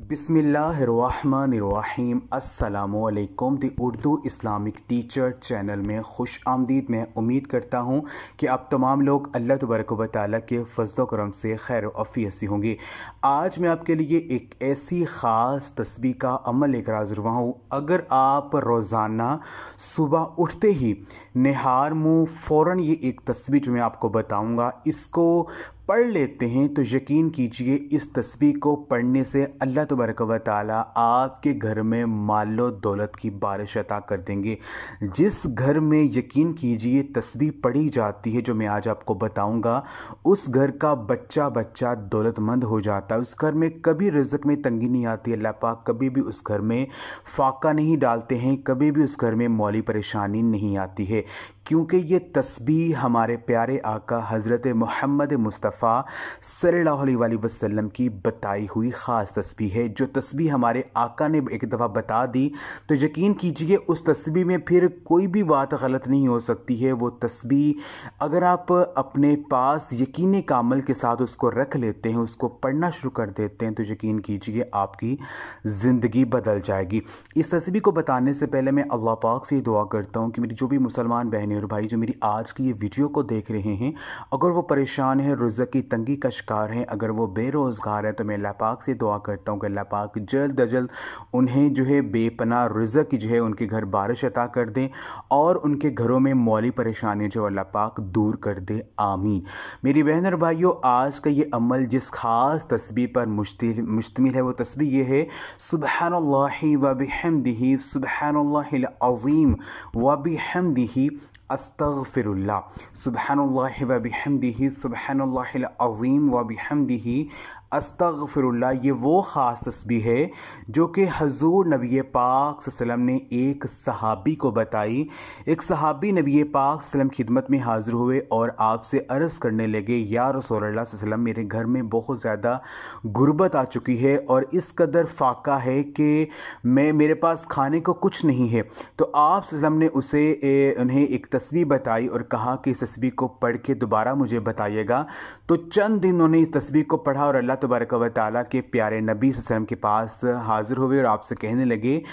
बिस्मिल्लाहिर्रहमानिर्रहीम। अस्सलामुअलैकुम। दी Urdu Islamic teacher channel में खुश आमदीद। मैं उम्मीद करता हूँ कि आप तमाम लोग अल्लाह तबारक व तआला के फज़ल व करम से खैर व आफ़ियत से होंगे। आज मैं आपके लिए एक ऐसी ख़ास तस्बीह का अमल लेकर हाज़िर हुआ हूँ। अगर आप रोज़ाना सुबह उठते ही निहार मुँह फ़ौरन ये एक तस्बीह जो मैं आपको बताऊँगा इसको पढ़ लेते हैं तो यकीन कीजिए इस तस्बीह को पढ़ने से अल्लाह तबारक व तआला आपके घर में मालो दौलत की बारिश अता कर देंगे। जिस घर में यकीन कीजिए तस्बीह पढ़ी जाती है जो मैं आज आपको बताऊंगा, उस घर का बच्चा बच्चा दौलतमंद हो जाता है। उस घर में कभी रिज़्क़ में तंगी नहीं आती। अल्लाह पाक कभी भी उस घर में फाका नहीं डालते हैं, कभी भी उस घर में मौली परेशानी नहीं आती है, क्योंकि ये तस्बीह हमारे प्यारे आका हज़रत मोहम्मद मुस्तफ़ा सल्लल्लाहु अलैहि वसल्लम की बताई हुई ख़ास तस्बीह है। जो तस्बीह हमारे आका ने एक दफ़ा बता दी तो यकीन कीजिए उस तस्बीह में फिर कोई भी बात गलत नहीं हो सकती है। वो तस्बीह अगर आप अपने पास यकीन कामल के साथ उसको रख लेते हैं, उसको पढ़ना शुरू कर देते हैं, तो यकीन कीजिए आपकी ज़िंदगी बदल जाएगी। इस तस्बीह को बताने से पहले मैं अल्लाह पाक से दुआ करता हूँ कि मेरी जो भी मुसलमान बहनें और भाई जो मेरी आज की ये वीडियो को देख रहे हैं, अगर वो परेशान हैं, रिज़्क़ की तंगी का शिकार हैं, अगर वो बेरोज़गार हैं, तो मैं अल्लाह पाक से दुआ करता हूँ कि अल्लाह पाक जल्द अज जल्द उन्हें जो है बेपनाह रिज़्क़ की जो है उनके घर बारिश अता कर दें और उनके घरों में मौली परेशानी जो अल्लाह पाक दूर कर दे। आमीन। मेरी बहन और भाइयों, आज का ये अमल जिस खास तस्बीह पर मुश्तमिल है वो तस्बीह ये है, सुब्हानल्लाहि व बिहम्दिही सुब्हानल्लाहिल अज़ीम व बिहम्दिही अस्तगफिरुल्लाह। सुब्हानल्लाहि व बिहम्दिही सुब्हानल्लाहिल अज़ीम व बिहम्दिही अस्तगफिरुल्लाह। ये वो ख़ास तस्बीह है जो कि हज़ूर नबी पाक सल्लल्लाहु अलैहि वसल्लम ने एक सहाबी को बताई। एक सहाबी नबी पाक सल्लल्लाहु अलैहि वसल्लम की खिदमत में हाज़िर हुए और आपसे अर्ज़ करने लगे, या रसूलल्लाह सल्लल्लाहु अलैहि वसल्लम, मेरे घर में बहुत ज़्यादा गुर्बत आ चुकी है और इस कदर फाका है कि मेरे पास खाने को कुछ नहीं है। तो आप सल्लल्लाहु अलैहि वसल्लम ने उन्हें एक तस्बीह बताई और कहा कि इस तस्बीह को पढ़ के दोबारा मुझे बताइएगा। तो चंद दिन उन्होंने इस तस्बीह को पढ़ा और अल्लाह तबारक व तआला के प्यारे नबी सल्लल्लाहु अलैहि वसल्लम के पास हाजिर हुए और आपसे कहने लगे,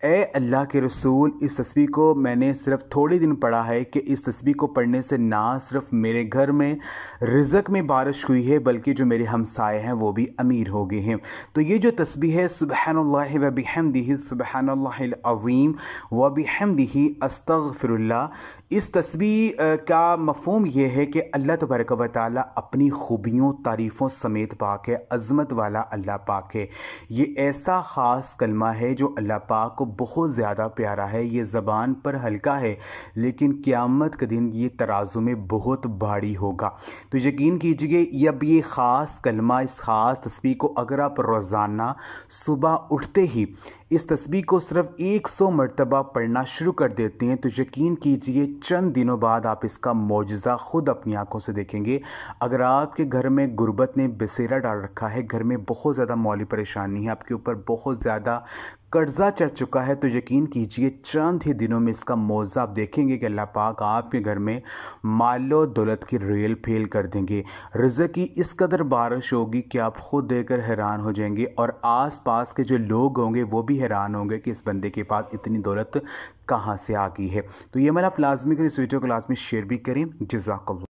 ए अल्लाह के रसूल, इस तस्बीह को मैंने सिर्फ थोड़े दिन पढ़ा है कि इस तस्बीह को पढ़ने से ना सिर्फ मेरे घर में रिज़्क़ में बारिश हुई है बल्कि जो मेरे हमसाए हैं वो भी अमीर हो गए हैं। तो ये जो तस्बीह है, सुब्हानल्लाहि व बिहम्दिही सुब्हानल्लाहिल अज़ीम व बिहम्दिही अस्तगफिरुल्लाह, इस तस्बीह का मफ़हूम ये है कि अल्लाह तबारक व तआला अपनी खूबियों तारीफ़ों समेत पाक है, अज़मत वाला अल्लाह पाक है। ये ऐसा ख़ास कलमा है जो अल्लाह पाक को बहुत ज़्यादा प्यारा है। ये ज़बान पर हल्का है लेकिन क़यामत के दिन ये तराजू में बहुत भारी होगा। तो यकीन कीजिए अब ये ख़ास कलमा, इस ख़ास तस्बीह को अगर आप रोज़ाना सुबह उठते ही इस तस्बीह को सिर्फ 100 मरतबा पढ़ना शुरू कर देते हैं तो यकीन कीजिए चंद दिनों बाद आप इसका मौजज़ा खुद अपनी आंखों से देखेंगे। अगर आपके घर में गुर्बत ने बसेरा डाल रखा है, घर में बहुत ज़्यादा मौली परेशानी है, आपके ऊपर बहुत ज़्यादा कर्जा चढ़ चुका है, तो यकीन कीजिए चंद ही दिनों में इसका मौज़ा आप देखेंगे कि अल्लाह पाक आपके घर में मालो दौलत की रेल फेल कर देंगे। रिज़्क़ की इस कदर बारिश होगी कि आप खुद देखकर हैरान हो जाएंगे और आस पास के जो लोग होंगे वो भी हैरान होंगे कि इस बंदे के पास इतनी दौलत कहाँ से आ गई है। तो ये मेरा लाज़मी करें, इस वीडियो को लाज़मी शेयर भी करें। जज़ाकल्लाह।